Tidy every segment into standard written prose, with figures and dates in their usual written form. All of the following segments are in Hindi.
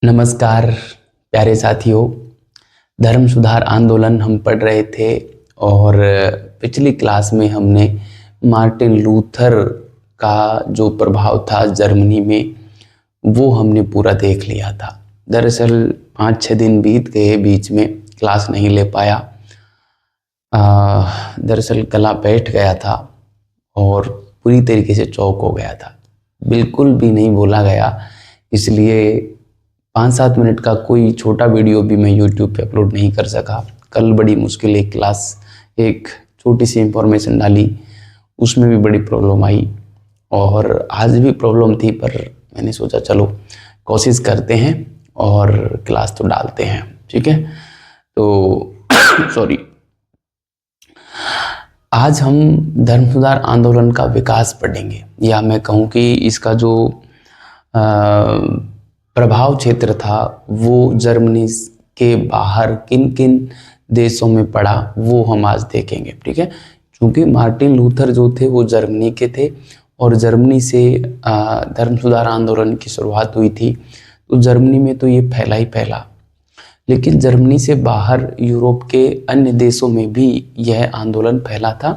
नमस्कार प्यारे साथियों। धर्म सुधार आंदोलन हम पढ़ रहे थे और पिछली क्लास में हमने मार्टिन लूथर का जो प्रभाव था जर्मनी में वो हमने पूरा देख लिया था। दरअसल 5-6 दिन बीत गए, बीच में क्लास नहीं ले पाया। दरअसल गला बैठ गया था और पूरी तरीके से चौक हो गया था, बिल्कुल भी नहीं बोला गया। इसलिए 5-7 मिनट का कोई छोटा वीडियो भी मैं YouTube पे अपलोड नहीं कर सका। कल बड़ी मुश्किल एक क्लास, एक छोटी सी इंफॉर्मेशन डाली, उसमें भी बड़ी प्रॉब्लम आई और आज भी प्रॉब्लम थी, पर मैंने सोचा चलो कोशिश करते हैं और क्लास तो डालते हैं, ठीक है। तो सॉरी, आज हम धर्म सुधार आंदोलन का विकास पढ़ेंगे, या मैं कहूँ कि इसका जो प्रभाव क्षेत्र था वो जर्मनी के बाहर किन किन देशों में पड़ा वो हम आज देखेंगे, ठीक है। क्योंकि मार्टिन लूथर जो थे वो जर्मनी के थे और जर्मनी से धर्म सुधार आंदोलन की शुरुआत हुई थी। तो जर्मनी में तो ये फैला ही फैला, लेकिन जर्मनी से बाहर यूरोप के अन्य देशों में भी यह आंदोलन फैला था।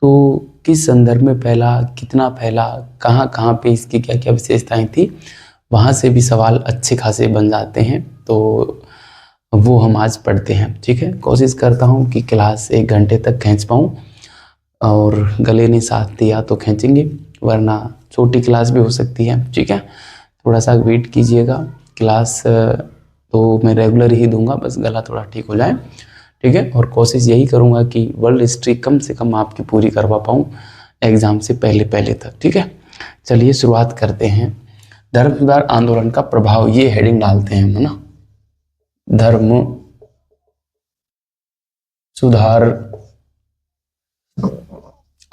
तो किस संदर्भ में फैला, कितना फैला, कहाँ कहाँ पे इसकी क्या क्या विशेषताएं थी, वहाँ से भी सवाल अच्छे खासे बन जाते हैं। तो वो हम आज पढ़ते हैं, ठीक है। कोशिश करता हूँ कि क्लास 1 घंटे तक खींच पाऊँ, और गले ने साथ दिया तो खींचेंगे, वरना छोटी क्लास भी हो सकती है, ठीक है। थोड़ा सा वेट कीजिएगा। क्लास तो मैं रेगुलर ही दूंगा, बस गला थोड़ा ठीक हो जाए, ठीक है। और कोशिश यही करूँगा कि वर्ल्ड हिस्ट्री कम से कम आपकी पूरी करवा पाऊँ एग्ज़ाम से पहले तक, ठीक है। चलिए शुरुआत करते हैं। धर्म सुधार आंदोलन का प्रभाव, ये हेडिंग डालते हैं हम, है ना। धर्म सुधार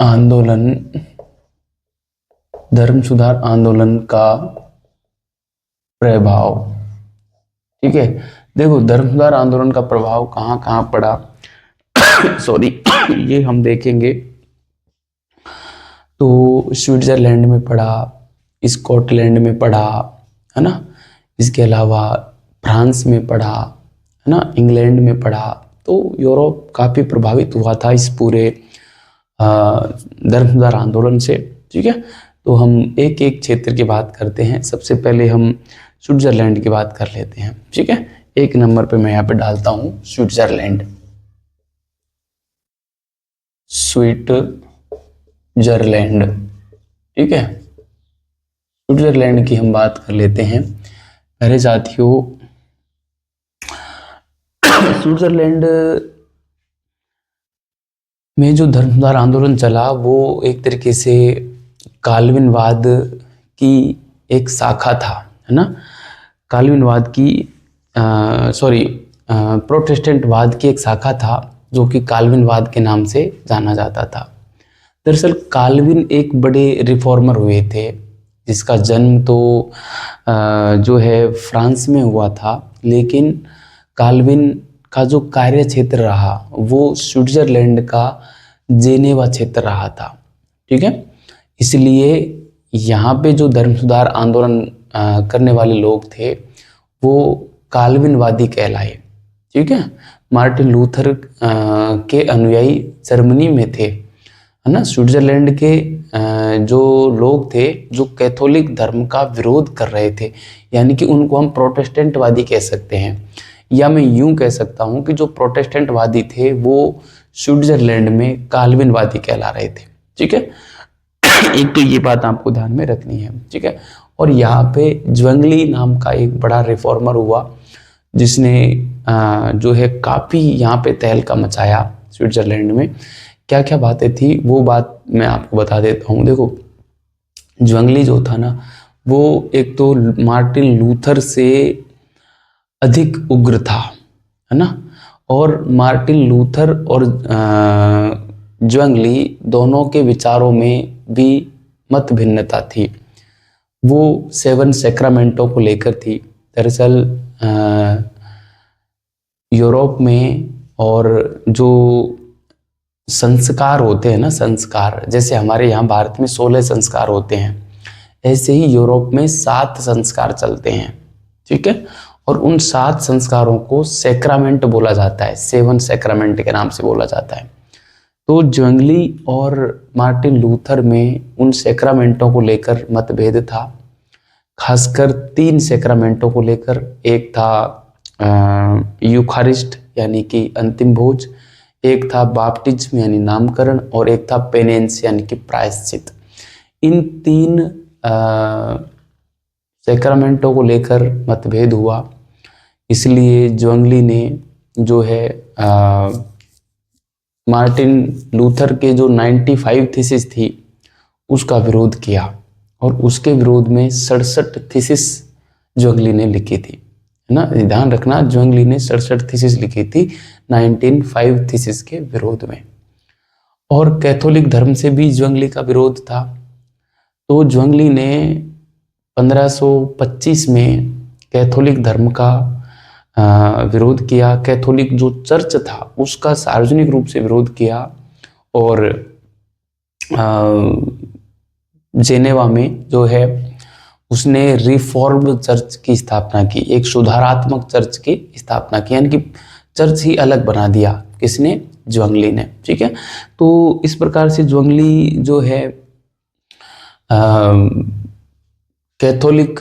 आंदोलन, धर्म सुधार आंदोलन का प्रभाव, ठीक है। देखो, धर्म सुधार आंदोलन का प्रभाव कहाँ कहाँ पड़ा सॉरी ये हम देखेंगे। तो स्विट्जरलैंड में पड़ा, स्कॉटलैंड में पड़ा, है ना। इसके अलावा फ्रांस में पड़ा, है ना, इंग्लैंड में पड़ा। तो यूरोप काफ़ी प्रभावित हुआ था इस पूरे धर्म सुधार आंदोलन से, ठीक है। तो हम एक एक क्षेत्र की बात करते हैं। सबसे पहले हम स्विट्जरलैंड की बात कर लेते हैं, ठीक है। 1 नंबर पे मैं यहाँ पे डालता हूँ स्विट्जरलैंड, स्विट्जरलैंड, ठीक है। स्विट्जरलैंड की हम बात कर लेते हैं। मेरे साथियों, स्विट्जरलैंड में जो धर्म सुधार आंदोलन चला वो एक तरीके से काल्विनवाद की एक शाखा था, है ना। काल्विनवाद की प्रोटेस्टेंटवाद की एक शाखा था जो कि काल्विनवाद के नाम से जाना जाता था। दरअसल काल्विन एक बड़े रिफॉर्मर हुए थे, जिसका जन्म तो जो है फ्रांस में हुआ था, लेकिन काल्विन का जो कार्य क्षेत्र रहा वो स्विट्जरलैंड का जेनेवा क्षेत्र रहा था, ठीक है। इसलिए यहाँ पे जो धर्म सुधार आंदोलन करने वाले लोग थे वो काल्विनवादी कहलाए, ठीक है। मार्टिन लूथर के अनुयायी जर्मनी में थे, है ना। स्विट्जरलैंड के जो लोग थे जो कैथोलिक धर्म का विरोध कर रहे थे, यानी कि उनको हम प्रोटेस्टेंटवादी कह सकते हैं, या मैं यूं कह सकता हूं कि जो प्रोटेस्टेंटवादी थे वो स्विट्जरलैंड में काल्विनवादी कहला रहे थे, ठीक है। एक तो ये बात आपको ध्यान में रखनी है, ठीक है। और यहाँ पे ज्वेंगली नाम का एक बड़ा रिफॉर्मर हुआ, जिसने जो है काफ़ी यहाँ पे तहलका मचाया स्विट्जरलैंड में। क्या क्या बातें थी वो बात मैं आपको बता देता हूँ। देखो, ज्वेंगली जो था ना वो एक तो मार्टिन लूथर से अधिक उग्र था, है ना। और मार्टिन लूथर और ज्वेंगली दोनों के विचारों में भी मत भिन्नता थी। वो 7 सैक्रामेंटों को लेकर थी। दरअसल यूरोप में और जो संस्कार होते हैं ना, संस्कार जैसे हमारे यहाँ भारत में 16 संस्कार होते हैं, ऐसे ही यूरोप में 7 संस्कार चलते हैं, ठीक है। और उन 7 संस्कारों को सैक्रामेंट बोला जाता है, 7 सैक्रामेंट के नाम से बोला जाता है। तो ज्वेंगली और मार्टिन लूथर में उन सैक्रामेंटों को लेकर मतभेद था, खासकर 3 सैक्रामेंटों को लेकर। एक था यूखारिस्ट यानी कि अंतिम भोज, एक था बाप्टिज्म यानी नामकरण, और एक था पेनेंस यानी कि प्रायश्चित। इन 3 सैक्रामेंटों को लेकर मतभेद हुआ, इसलिए ज्वेंगली ने जो है मार्टिन लूथर के जो 95 थीसिस थी उसका विरोध किया, और उसके विरोध में 67 थीसिस ज्वेंगली ने लिखी थी, है ना। ध्यान रखना, ज्वेंगली ने 67 थीसिस लिखी थी 95 थीसिस के विरोध में। और कैथोलिक धर्म से भी ज्वेंगली का विरोध था। तो ज्वेंगली ने 1525 में कैथोलिक धर्म का विरोध किया। कैथोलिक जो चर्च था उसका सार्वजनिक रूप से विरोध किया, और जेनेवा में जो है उसने रिफॉर्म्ड चर्च की स्थापना की, एक सुधारात्मक चर्च की स्थापना की, यानी कि चर्च ही अलग बना दिया। किसने? ज्वेंगली ने। ठीक है। तो इस प्रकार से ज्वेंगली जो है कैथोलिक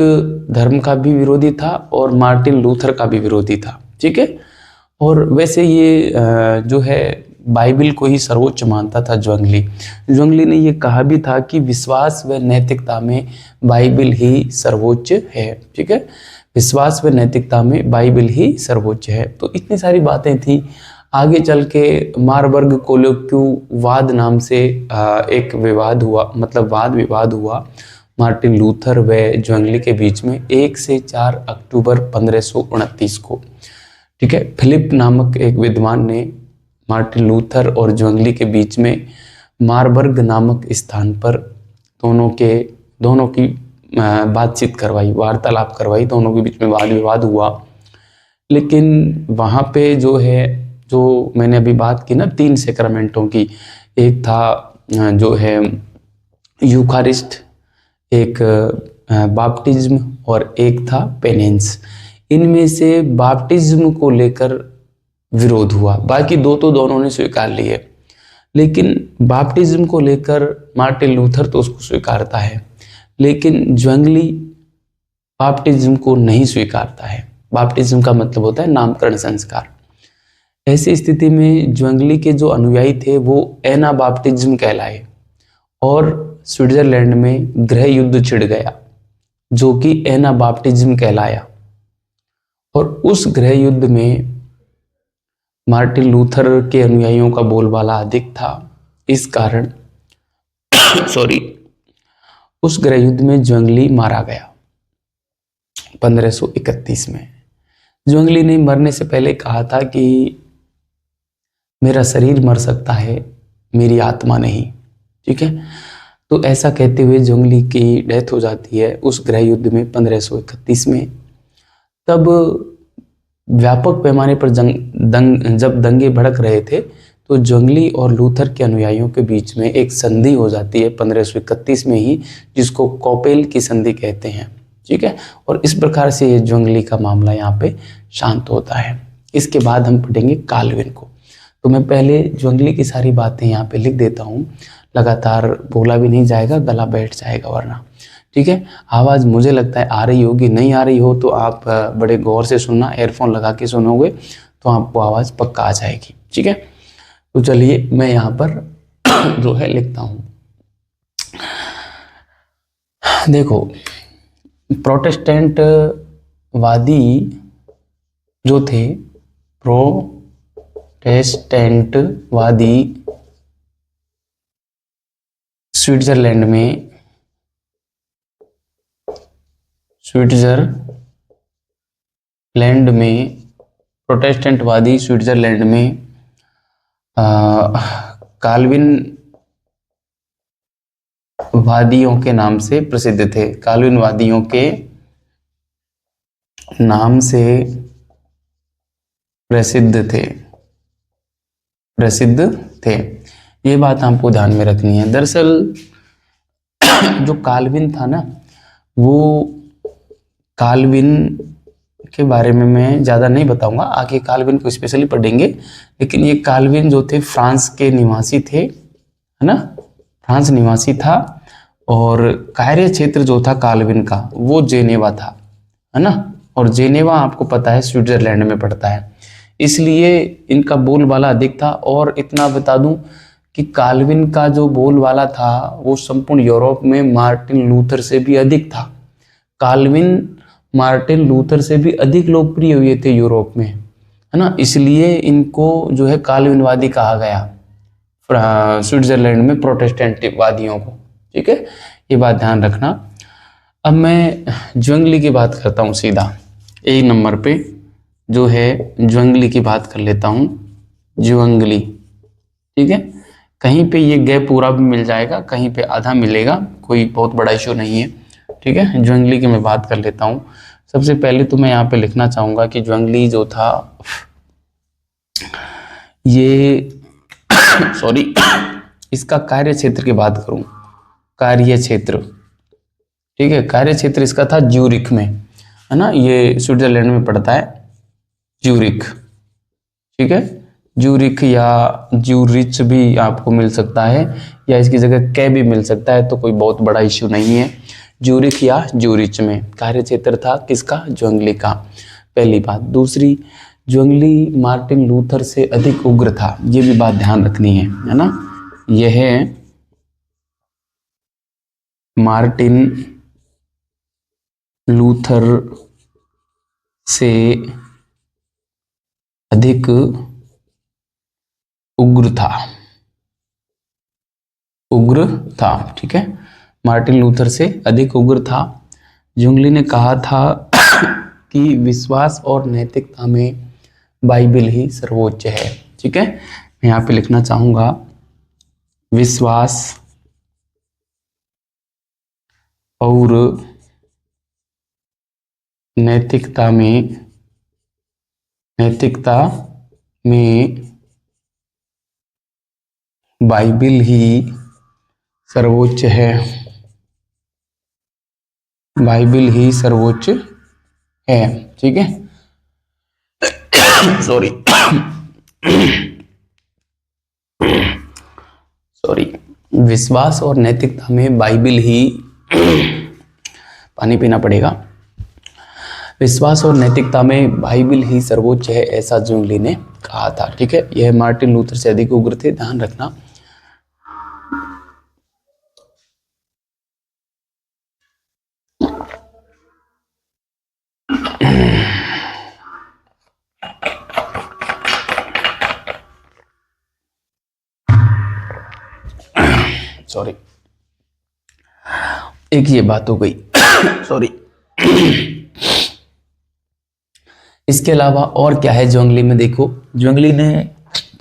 धर्म का भी विरोधी था और मार्टिन लूथर का भी विरोधी था। ठीक है। और वैसे ये जो है बाइबल को ही सर्वोच्च मानता था ज्वेंगली। ज्वेंगली ने ये कहा भी था कि विश्वास व नैतिकता में बाइबल ही सर्वोच्च है। ठीक है। विश्वास व नैतिकता में बाइबल ही सर्वोच्च है। तो इतनी सारी बातें थी। आगे चल के मारबर्ग कोलोक्युवाद नाम से एक विवाद हुआ, मतलब वाद विवाद हुआ मार्टिन लूथर व ज्वेंगली के बीच में 1 से 4 अक्टूबर 1529 को। ठीक है। फिलिप नामक एक विद्वान ने मार्टिन लूथर और ज्वेंगली के बीच में मारबर्ग नामक स्थान पर दोनों की बातचीत करवाई, वार्तालाप करवाई, दोनों के बीच में वाद विवाद हुआ। लेकिन वहाँ पे जो है, जो मैंने अभी बात की ना 3 सैक्रामेंटों की, एक था जो है यूखारिस्ट, एक बाप्टिज्म और एक था पेनेंस। इनमें से बाप्टिज्म को लेकर विरोध हुआ, बाकी 2 तो दोनों ने स्वीकार लिए। लेकिन बाप्टिज्म को लेकर मार्टिन लूथर तो उसको स्वीकारता है, लेकिन ज्वेंगली बाप्टिज्म को नहीं स्वीकारता है। बाप्टिज्म का मतलब होता है नामकरण संस्कार। ऐसी स्थिति में ज्वेंगली के जो अनुयायी थे वो एना बाप्टिज्म कहलाए, और स्विट्जरलैंड में गृह युद्ध छिड़ गया जो कि एना बाप्टिज्म कहलाया। और उस गृह युद्ध में मार्टिन लूथर के अनुयायियों का बोलबाला अधिक था। इस कारण उस गृह युद्ध में ज्वेंगली मारा गया 1531 में। ज्वेंगली ने मरने से पहले कहा था कि मेरा शरीर मर सकता है, मेरी आत्मा नहीं। ठीक है। तो ऐसा कहते हुए ज्वेंगली की डेथ हो जाती है उस गृह युद्ध में 1531 में। तब व्यापक पैमाने पर जब दंगे भड़क रहे थे तो ज्वेंगली और लूथर के अनुयायियों के बीच में एक संधि हो जाती है 1531 में ही, जिसको कॉपेल की संधि कहते हैं। ठीक है। और इस प्रकार से ये ज्वेंगली का मामला यहाँ पे शांत होता है। इसके बाद हम पढ़ेंगे काल्विन को। तो मैं पहले ज्वेंगली की सारी बातें यहाँ पे लिख देता हूँ, लगातार बोला भी नहीं जाएगा, गला बैठ जाएगा वरना। ठीक है। आवाज़ मुझे लगता है आ रही होगी, नहीं आ रही हो तो आप बड़े गौर से सुनना, एयरफोन लगा के सुनोगे तो आपको आवाज़ पक्का आ जाएगी। ठीक है। तो चलिए मैं यहाँ पर जो है लिखता हूँ। देखो, प्रोटेस्टेंट वादी जो थे, प्रोटेस्टेंट वादी स्विट्जरलैंड में प्रोटेस्टेंटवादी स्विट्जरलैंड में काल्विन वादियों के नाम से प्रसिद्ध थे। काल्विन वादियों के नाम से प्रसिद्ध थे। ये बात आपको ध्यान में रखनी है। दरअसल जो काल्विन था ना, वो काल्विन के बारे में मैं ज़्यादा नहीं बताऊंगा, आगे काल्विन को स्पेशली पढ़ेंगे। लेकिन ये काल्विन जो थे फ्रांस के निवासी थे, है ना, फ्रांस निवासी था। और कार्य क्षेत्र जो था काल्विन का वो जेनेवा था, है ना। और जेनेवा आपको पता है स्विट्जरलैंड में पड़ता है, इसलिए इनका बोलबाला अधिक था। और इतना बता दूं कि काल्विन का जो बोलबाला था वो संपूर्ण यूरोप में मार्टिन लूथर से भी अधिक था। काल्विन मार्टिन लूथर से भी अधिक लोकप्रिय हुए थे यूरोप में, है ना, इसलिए इनको जो है काल्विनवादी कहा गया स्विट्जरलैंड में प्रोटेस्टेंट वादियों को। ठीक है, ये बात ध्यान रखना। अब मैं ज्वेंगली की बात करता हूँ सीधा, एक नंबर पे जो है ज्वेंगली की बात कर लेता हूँ। ज्वेंगली, ठीक है, कहीं पे ये गैप पूरा भी मिल जाएगा, कहीं पे आधा मिलेगा, कोई बहुत बड़ा इशू नहीं है। ठीक है, ज्वेंगली की मैं बात कर लेता हूँ। सबसे पहले तो मैं यहाँ पे लिखना चाहूँगा कि ज्वेंगली जो था ये सॉरी इसका कार्य क्षेत्र की बात करूं, कार्य क्षेत्र, ठीक है, कार्य क्षेत्र इसका था ज्यूरिख में, है ना, ये स्विट्जरलैंड में पड़ता है, ज्यूरिख। ठीक है, ज्यूरिख या ज्यूरिच भी आपको मिल सकता है, या इसकी जगह कै भी मिल सकता है, तो कोई बहुत बड़ा इश्यू नहीं है। ज्यूरिख या ज्यूरिच में कार्य क्षेत्र था किसका, ज्वेंगली का, पहली बात। दूसरी, ज्वेंगली मार्टिन लूथर से अधिक उग्र था, ये भी बात ध्यान रखनी है ना। यह मार्टिन लूथर से अधिक उग्र था, उग्र था। ठीक है, मार्टिन लूथर से अधिक उग्र था। ज्वेंगली ने कहा था कि विश्वास और नैतिकता में बाइबल ही सर्वोच्च है। ठीक है, मैं यहाँ पे लिखना चाहूंगा विश्वास और नैतिकता में बाइबल ही सर्वोच्च है, बाइबल ही सर्वोच्च है। ठीक है, सॉरी सॉरी, विश्वास और नैतिकता में बाइबल ही पानी पीना पड़ेगा, विश्वास और नैतिकता में बाइबल ही सर्वोच्च है, ऐसा ज्वेंगली ने कहा था। ठीक है, यह मार्टिन लूथर से अधिक उग्र थे, ध्यान रखना। सॉरी, एक ये बात हो गई सॉरी। इसके अलावा और क्या है ज्वेंगली में, देखो ज्वेंगली ने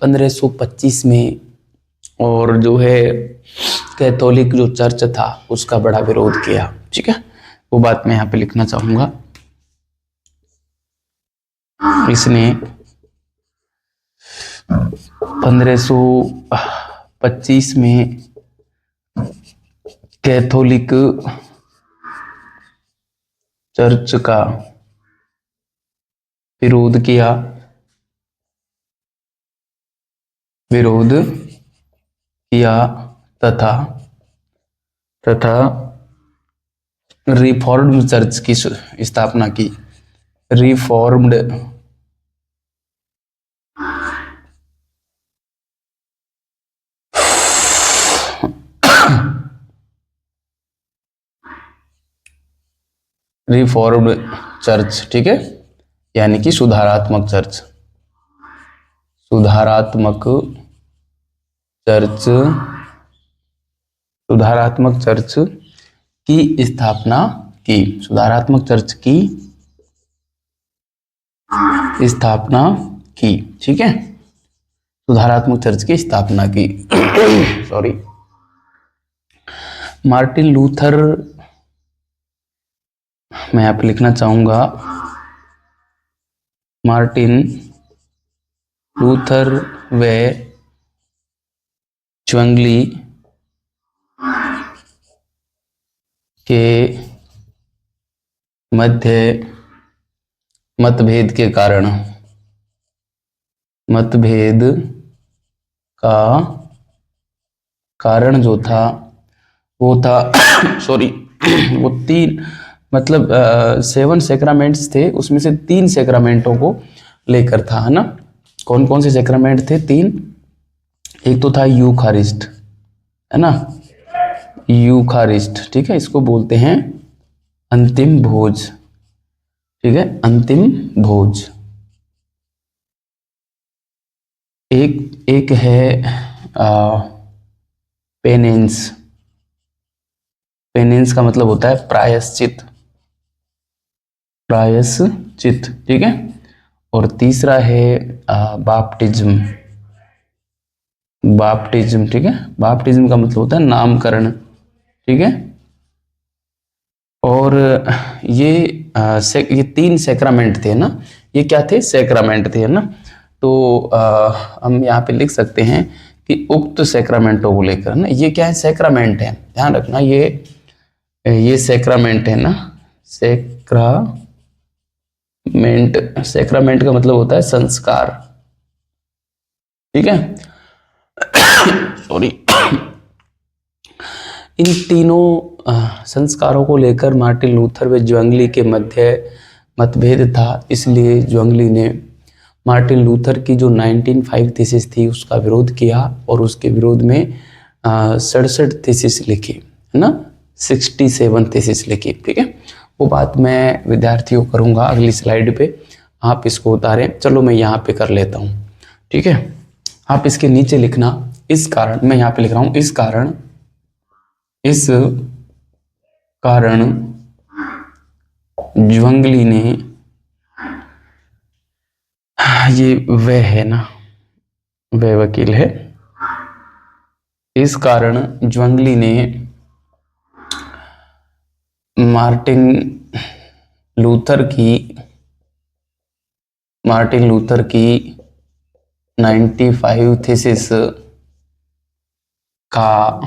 1525 में और जो है कैथोलिक जो चर्च था उसका बड़ा विरोध किया। ठीक है, वो बात मैं यहाँ पे लिखना चाहूंगा। इसने 1525 में कैथोलिक चर्च का विरोध किया, तथा रिफॉर्म्ड चर्च की स्थापना की, रिफॉर्म्ड रिफॉर्म्ड चर्च, ठीक है, यानी कि सुधारात्मक चर्च, सुधारात्मक चर्च की स्थापना की, सुधारात्मक चर्च की स्थापना की। ठीक है, सुधारात्मक चर्च की स्थापना की सॉरी। मार्टिन लूथर, मैं यहाँ पे लिखना चाहूंगा मार्टिन लूथर व ज्वेंगली के मध्य मतभेद के कारण, मतभेद का कारण जो था वो था सॉरी वो तीन, मतलब 7 सैक्रामेंट्स थे, उसमें से 3 सैक्रामेंटों को लेकर था, है ना। कौन कौन से सैक्रामेंट थे? 3। एक तो था यूखारिस्ट, है ना, यूखारिस्ट, ठीक है, इसको बोलते हैं अंतिम भोज, ठीक है, अंतिम भोज। एक है पेनेंस, पेनेंस का मतलब होता है प्रायश्चित, प्रायश्चित, ठीक है। और तीसरा है बाप्टिज्म, बाप्टिज्म, ठीक है, बाप्टिज्म का मतलब होता है नामकरण, ठीक है। और ये 3 सैक्रामेंट थे ना, ये क्या थे? सैक्रामेंट थे, है ना। तो हम यहाँ पे लिख सकते हैं कि उक्त सैक्रामेंटों को लेकर ना, ये क्या है? सैक्रामेंट है, ध्यान रखना, ये सैक्रामेंट है ना, सैक्रामेंट, सैक्रामेंट का मतलब होता है संस्कार, ठीक है। सॉरी। इन तीनों संस्कारों को लेकर मार्टिन लूथर व ज्वेंगली के मध्य मतभेद था, इसलिए ज्वेंगली ने मार्टिन लूथर की जो 1905 थीसिस थी उसका विरोध किया और उसके विरोध में 67 थीसिस लिखी, है ना, 67 थीसिस लिखी, ठीक है। वो बात मैं विद्यार्थियों करूँगा अगली स्लाइड पे, आप इसको उतारें। चलो मैं यहाँ पे कर लेता हूँ, ठीक है। आप इसके नीचे लिखना, इस कारण, मैं यहाँ पे लिख रहा हूँ, इस कारण ज्वेंगली ने, ये वह है ना, वह वकील है, इस कारण ज्वेंगली ने मार्टिन लूथर की 95 थीसिस का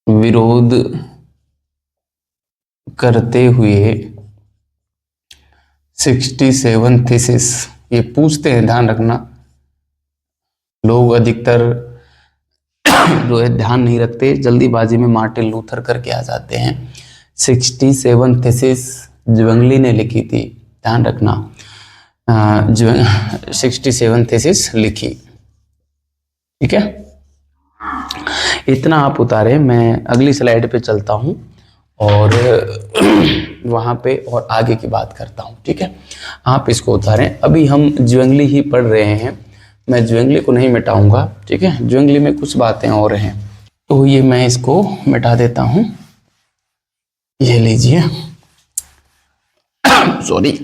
विरोध करते हुए 67 थीसिस, ये पूछते हैं, ध्यान रखना, लोग अधिकतर जो है ध्यान नहीं रखते, जल्दीबाजी में मार्टिन लूथर करके आ जाते हैं। 67 थीसिस ज्वेंगली ने लिखी थी, ध्यान रखना, 67 थीसिस लिखी, ठीक है। इतना आप उतारे, मैं अगली स्लाइड पे चलता हूँ और वहाँ पे और आगे की बात करता हूँ, ठीक है। आप इसको उतारें, अभी हम ज्वेंगली ही पढ़ रहे हैं, मैं ज्वेंगली को नहीं मिटाऊंगा, ठीक है। ज्वेंगली में कुछ बातें और हैं, तो ये मैं इसको मिटा देता हूँ, ये लीजिए। सॉरी,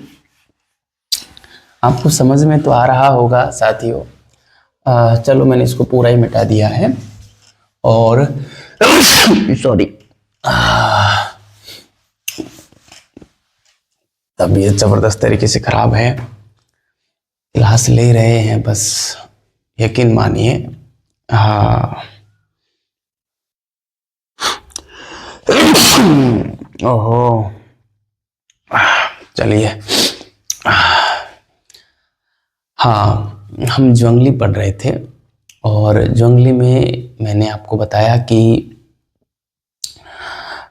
आपको समझ में तो आ रहा होगा साथियों, चलो मैंने इसको पूरा ही मिटा दिया है। और सॉरी, तबीयत जबरदस्त तरीके से खराब है, क्लास ले रहे हैं बस, यकीन मानिए। हाँ, ओहो, चलिए। हाँ, हम ज्वेंगली पढ़ रहे थे और ज्वेंगली में मैंने आपको बताया कि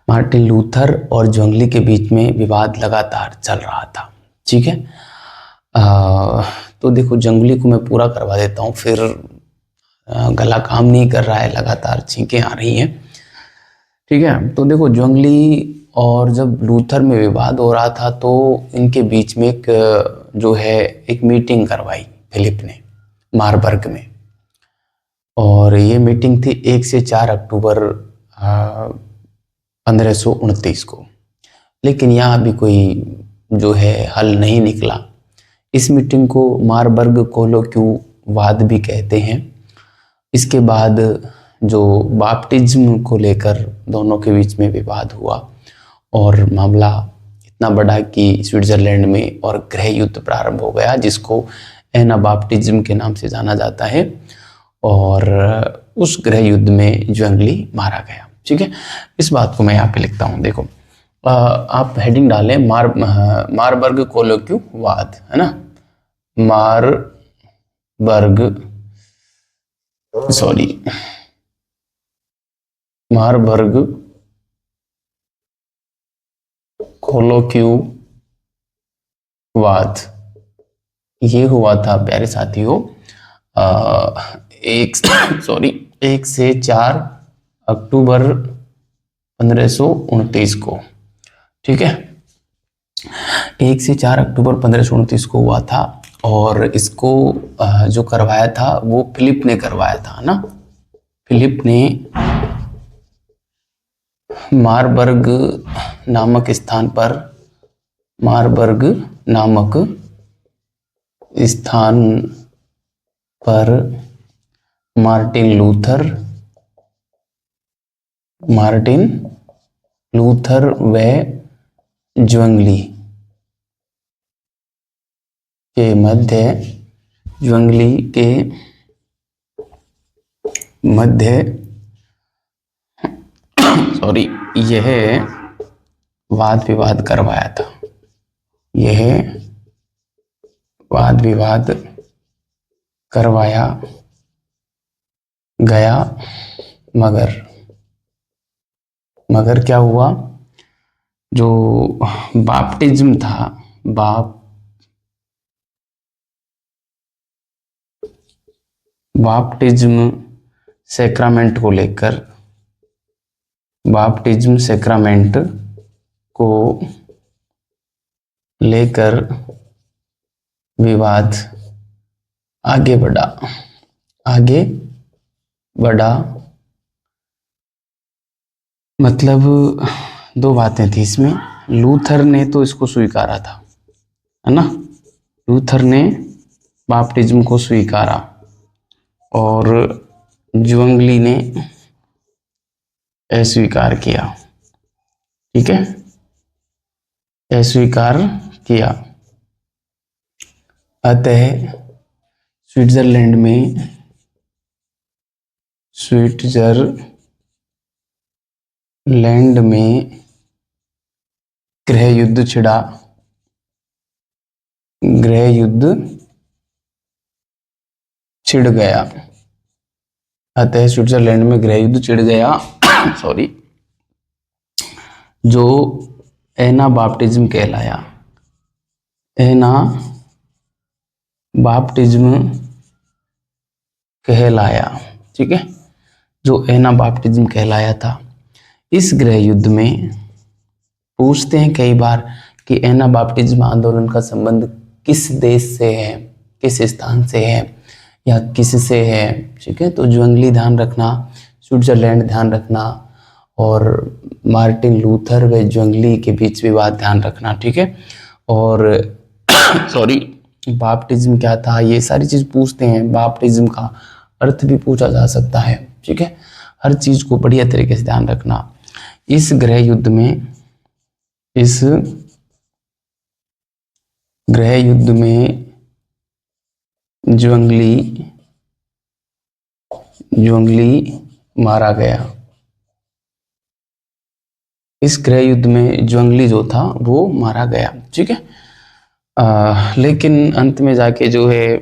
मार्टिन लूथर और ज्वेंगली के बीच में विवाद लगातार चल रहा था, ठीक है। तो देखो, ज्वेंगली को मैं पूरा करवा देता हूँ, फिर गला काम नहीं कर रहा है, लगातार छींकें आ रही हैं, ठीक है। तो देखो, ज्वेंगली और जब लूथर में विवाद हो रहा था तो इनके बीच में एक जो है एक मीटिंग करवाई फिलिप ने मारबर्ग में, और ये मीटिंग थी 1 से 4 अक्टूबर 1529 को। लेकिन यहाँ भी कोई जो है हल नहीं निकला। इस मीटिंग को मारबर्ग कोलोक्यू वाद भी कहते हैं। इसके बाद जो बाप्टिज्म को लेकर दोनों के बीच में विवाद हुआ और मामला इतना बढ़ा कि स्विट्जरलैंड में और गृह युद्ध प्रारंभ हो गया, जिसको एनाबाप्टिज्म के नाम से जाना जाता है। और उस गृह युद्ध में ज्वेंगली मारा गया, ठीक है। इस बात को मैं यहाँ पे लिखता हूँ, देखो, आप हेडिंग डालें मारबर्ग कोलोक्युवाद, है ना, मारबर्ग कोलोक्युवाद, ये हुआ था प्यारे साथियों 1 से 4 अक्टूबर 1529 को, ठीक है, 1 से 4 अक्टूबर 1529 को हुआ था। और इसको जो करवाया था वो फिलिप ने करवाया था ना, फिलिप ने मारबर्ग नामक स्थान पर, मारबर्ग नामक स्थान पर मार्टिन लूथर व ज्वेंगली के मध्य यह वाद विवाद करवाया था, यह वाद विवाद करवाया गया, मगर क्या हुआ, जो बाप्टिज्म था, बाप्टिज्म सैक्रामेंट को लेकर, बाप्टिज्म सैक्रामेंट को लेकर विवाद आगे बढ़ा, मतलब दो बातें थी इसमें। लूथर ने तो इसको स्वीकारा था, है ना, लूथर ने बाप्टिज्म को स्वीकारा और ज्वेंगली ने अस्वीकार किया, ठीक है, अस्वीकार किया। अतः स्विट्जरलैंड में गृह युद्ध छिड़ गया, अतः स्विट्जरलैंड में गृह युद्ध छिड़ गया जो एना बाप्टिज्म कहलाया, एना बाप्टिज्म कहलाया, ठीक है, जो एना बाप्टिज्म कहलाया था। इस गृह युद्ध में पूछते हैं कई बार कि एना बाप्टिज्म आंदोलन का संबंध किस देश से है, किस स्थान से है या किससे है, ठीक है, तो ज्वेंगली ध्यान रखना, स्विट्जरलैंड ध्यान रखना और मार्टिन लूथर व ज्वेंगली के बीच विवाद ध्यान रखना, ठीक है। और बाप्टिज्म क्या था, ये सारी चीज पूछते हैं, बाप्टिज्म का अर्थ भी पूछा जा सकता है, ठीक है, हर चीज को बढ़िया तरीके से ध्यान रखना। इस गृह युद्ध में ज्वेंगली मारा गया, इस गृह युद्ध में ज्वेंगली जो था वो मारा गया, ठीक है। लेकिन अंत में जाके जो है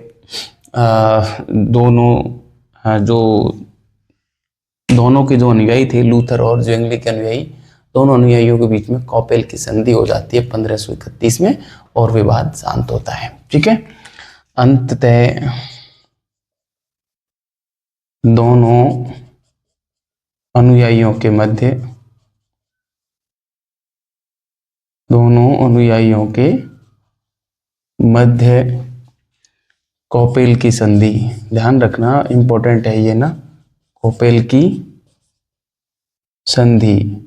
दोनों के जो अनुयायी थे, लूथर और ज्वेंगली के अनुयायी, दोनों अनुयायियों के बीच में कॉपेल की संधि हो जाती है 1531 में और विवाद शांत होता है, ठीक है। अंततः दोनों अनुयायियों के मध्य कॉपेल की संधि, ध्यान रखना इंपॉर्टेंट है ये ना, कॉपेल की संधि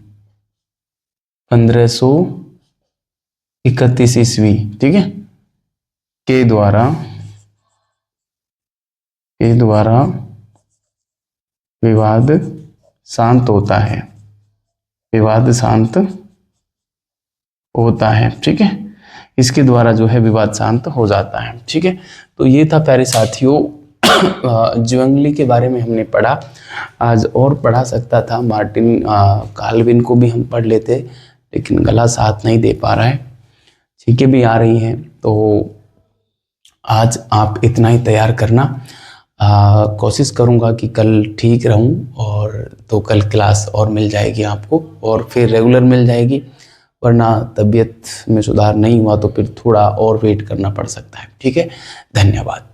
1531 ईस्वी, ठीक है, के द्वारा विवाद शांत होता है, ठीक है, इसके द्वारा जो है विवाद शांत हो जाता है, ठीक है। तो ये था प्यारे साथियों ज्वेंगली के बारे में हमने पढ़ा। आज और पढ़ा सकता था, मार्टिन काल्विन को भी हम पढ़ लेते, लेकिन गला साथ नहीं दे पा रहा है, छींकें भी आ रही हैं। तो आज आप इतना ही तैयार करना। कोशिश करूँगा कि कल ठीक रहूँ, और तो कल क्लास और मिल जाएगी आपको, और फिर रेगुलर मिल जाएगी। वरना तबीयत में सुधार नहीं हुआ तो फिर थोड़ा और वेट करना पड़ सकता है। ठीक है, धन्यवाद।